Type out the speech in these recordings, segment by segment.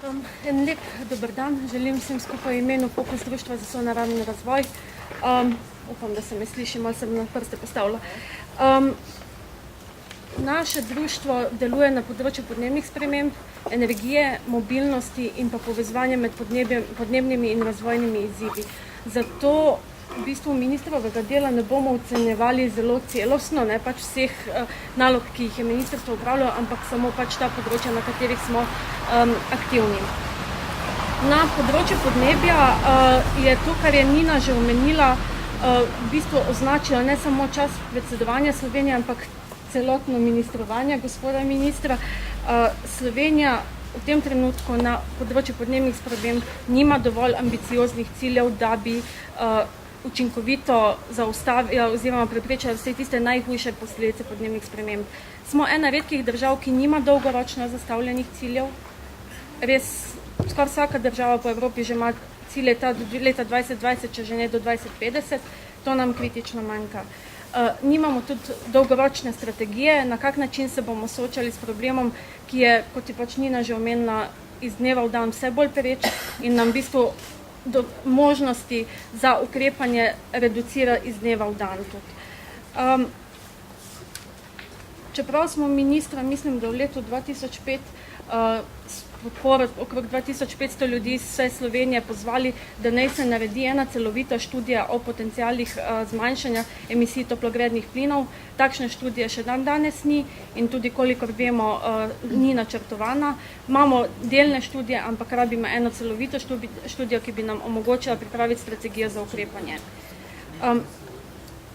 En lep dober dan, želim vsem skupaj imenu Fokus Društva za sonaravni razvoj. Upam, da se me sliši, malo sem na prste postavila. Naše društvo deluje na področju podnebnih sprememb, energije, mobilnosti in pa povezovanja med podnebnimi in razvojnimi izzivi. Zato v bistvu ministrovega dela ne bomo ocenjevali zelo celostno, ne pač vseh nalog, ki jih je ministrstvo upravljalo, ampak samo pač ta področja, na katerih smo aktivni. Na področju podnebja je to, kar je Nina že omenila, v bistvu označila ne samo čas predsedovanja Slovenije, ampak celotno ministrovanje gospoda ministra. Slovenija v tem trenutku na področju podnebnih sprememb nima dovolj ambicioznih ciljev, da bi učinkovito zaustavila oziroma preprečila vse tiste najhujše posledice podnebnih sprememb. Smo ena redkih držav, ki nima dolgoročno zastavljenih ciljev. Res, skoraj vsaka država po Evropi že ima cilje do leta 2020, če že ne do 2050, to nam kritično manjka. Nimamo tudi dolgoročne strategije, na kak način se bomo soočali s problemom, ki je, kot je pač Nina že omenila, iz dneva v dan vse bolj pereč in nam v bistvu do možnosti za ukrepanje reducira iz dneva v dan tudi. Čeprav smo ministra, mislim, da v letu 2005 podporo okrog 2500 ljudi iz vse Slovenije pozvali, da naj se naredi ena celovita študija o potencialih zmanjšanja emisij toplogrednih plinov. Takšne študije še danes ni in tudi, kolikor vemo, ni načrtovana. Imamo delne študije, ampak rabimo eno celovito študijo, ki bi nam omogočila pripraviti strategijo za ukrepanje.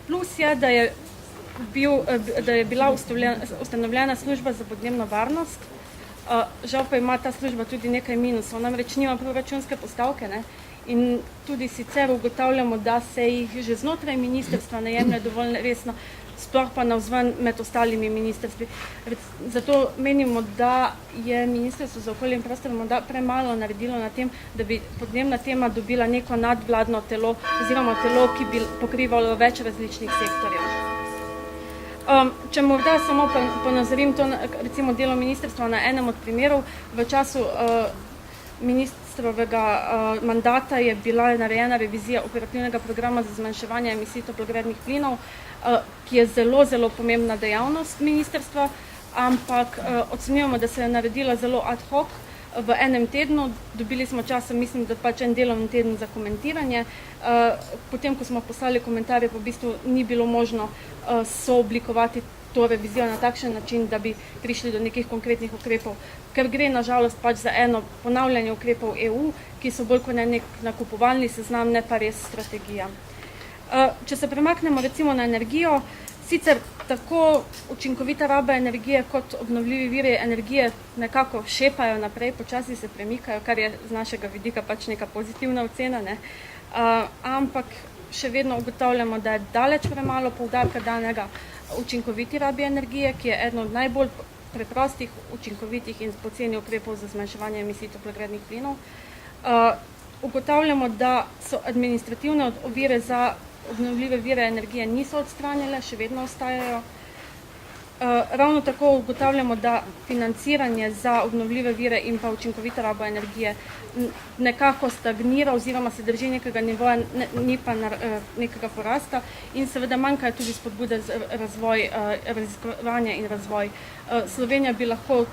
Plus je, da je bila ustanovljena služba za podnebno varnost. Žal pa ima ta služba tudi nekaj minusov, namreč nima proračunske postavke, ne? In tudi sicer ugotavljamo, da se jih že znotraj ministrstva ne jemlje dovolj resno, sploh pa navzven med ostalimi ministrstvi. Zato menimo, da je Ministrstvo za okolje in prostor premalo naredilo na tem, da bi podnebna tema dobila neko nadvladno telo oziroma telo, ki bi pokrivalo več različnih sektorjev. Če morda samo ponazorim to, recimo delo ministrstva na enem od primerov, v času ministrovega mandata je bila narejena revizija operativnega programa za zmanjševanje emisij toplogrednih plinov, ki je zelo, zelo pomembna dejavnost ministrstva, ampak ocenjujemo, da se je naredila zelo ad hoc v enem tednu. Dobili smo časa, mislim, da pač en delovni teden za komentiranje. Potem, ko smo poslali komentarje, pa v bistvu ni bilo možno sooblikovati to revizijo na takšen način, da bi prišli do nekih konkretnih ukrepov, ker gre nažalost pač za eno ponavljanje ukrepov EU, ki so bolj kot nek nakupovalni seznam, ne pa res strategija. Če se premaknemo recimo na energijo, sicer tako učinkovita raba energije kot obnovljivi viri energije nekako šepajo naprej, počasi se premikajo, kar je z našega vidika pač neka pozitivna ocena, ne? Ampak še vedno ugotavljamo, da je daleč premalo poudarka danega učinkoviti rabi energije, ki je eden od najbolj preprostih, učinkovitih in poceni ukrepov za zmanjševanje emisij toplogrednih plinov. Ugotavljamo, da so administrativne ovire za obnovljive vire energije niso odstranjene, še vedno ostajajo. Ravno tako ugotavljamo, da financiranje za obnovljive vire in pa učinkovita raba energije nekako stagnira oziroma se drži nekega nivoja, ni pa nekega porasta in seveda manjkajo tudi spodbude za razvoj, raziskovanje in razvoj. Slovenija bi lahko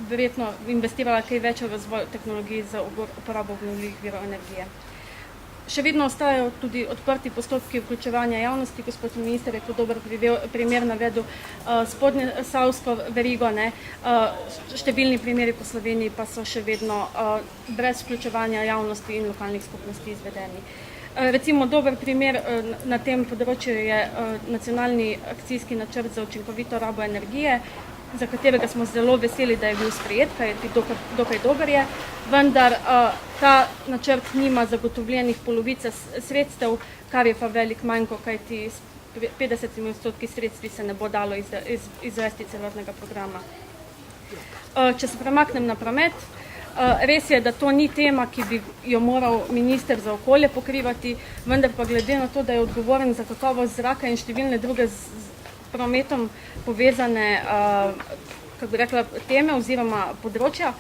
verjetno investirala kaj več v razvoj tehnologij za uporabo obnovljivih virov energije. Še vedno ostajajo tudi odprti postopki vključevanja javnosti. Gospod minister je to dober primer navedel, spodnje Savsko verigo, ne, številni primeri po Sloveniji pa so še vedno brez vključevanja javnosti in lokalnih skupnosti izvedeni. Recimo dober primer na tem področju je nacionalni akcijski načrt za učinkovito rabo energije, za katerega smo zelo veseli, da je bil sprejet, kaj je dokaj dober je, vendar ta načrt nima zagotovljenih polovice sredstev, kar je pa velik manjko, kajti s 50% sredstvi se ne bo dalo izvesti celotnega programa. Če se premaknem na promet, res je, da to ni tema, ki bi jo moral minister za okolje pokrivati, vendar pa glede na to, da je odgovoren za kakovost zraka in številne druge prometom povezane, kako bi rekla, teme oziroma področja,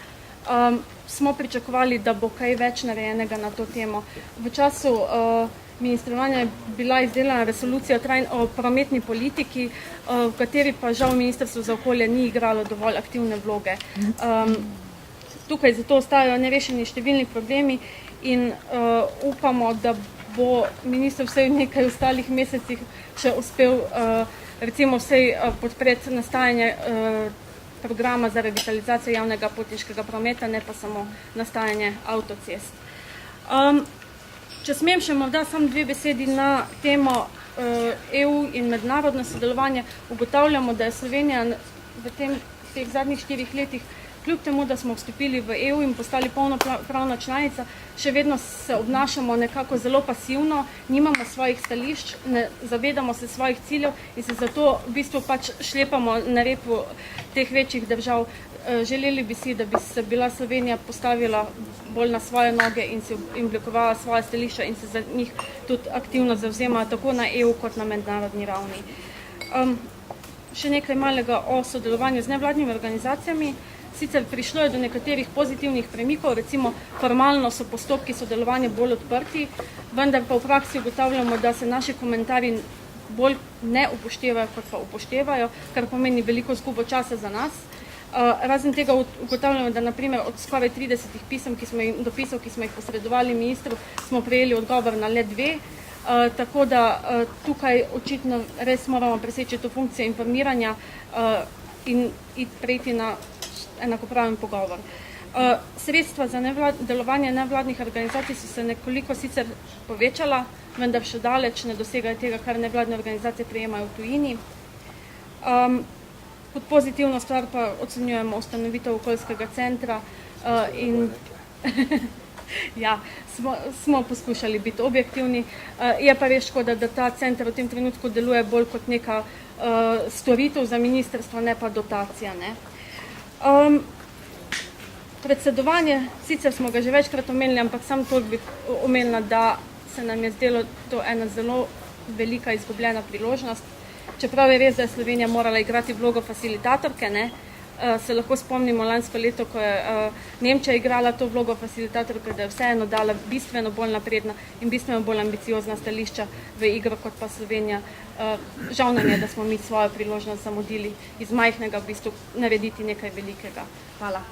smo pričakovali, da bo kaj več narejenega na to temo. V času ministrovanja je bila izdelana resolucija o prometni politiki, v kateri pa žal Ministrstvo za okolje ni igralo dovolj aktivne vloge. Tukaj zato ostajajo nerešeni številni problemi in upamo, da bo minister vsej v nekaj ostalih mesecih še uspel recimo vsej podpreti nastajanje programa za revitalizacijo javnega potniškega prometa, ne pa samo nastajanje avtocest. Če smem še morda samo 2 besedi na temo EU in mednarodno sodelovanje, ugotavljamo, da je Slovenija v teh zadnjih 4 letih, kljub temu, da smo vstopili v EU in postali polnopravna članica, še vedno se obnašamo nekako zelo pasivno, nimamo svojih stališč, ne zavedamo se svojih ciljev in se zato v bistvu pač šlepamo na repu teh večjih držav. Želeli bi si, da bi se bila Slovenija postavila bolj na svoje noge in si oblikovala svoje stališča in se za njih tudi aktivno zavzema tako na EU kot na mednarodni ravni. Še nekaj malega o sodelovanju z nevladnimi organizacijami. Sicer prišlo je do nekaterih pozitivnih premikov, recimo formalno so postopki sodelovanja bolj odprti, vendar pa v praksi ugotavljamo, da se naši komentarji bolj ne upoštevajo, kot pa upoštevajo, kar pomeni veliko izgubo časa za nas. Razen tega ugotavljamo, da naprimer od skoraj 30 dopisov, ki smo jih posredovali ministru, smo prejeli odgovor na le 2, tako da tukaj očitno res moramo preseči to funkcijo informiranja in prejti na enakopraven pogovor. Sredstva za delovanje nevladnih organizacij so se nekoliko sicer povečala, vendar še daleč ne dosegajo tega, kar nevladne organizacije prejemajo v tujini. Kot pozitivno stvar pa ocenjujemo ustanovitev okoljskega centra in ja, smo poskušali biti objektivni. Je pa res škoda, da ta center v tem trenutku deluje bolj kot neka storitev za ministrstvo, ne pa dotacija, ne. Predsedovanje, sicer smo ga že večkrat omenili, ampak sam toliko bi omenila, da se nam je zdelo to ena zelo velika izgubljena priložnost. Čeprav je res, da je Slovenija morala igrati vlogo facilitatorke, ne, se lahko spomnimo lansko leto, ko je Nemčija igrala to vlogo facilitatorke, da je vseeno dala bistveno bolj napredna in bistveno bolj ambiciozna stališča v igro, kot pa Slovenija. Žal nam je, da smo mi svojo priložnost zamudili iz majhnega v bistvu narediti nekaj velikega. Hvala.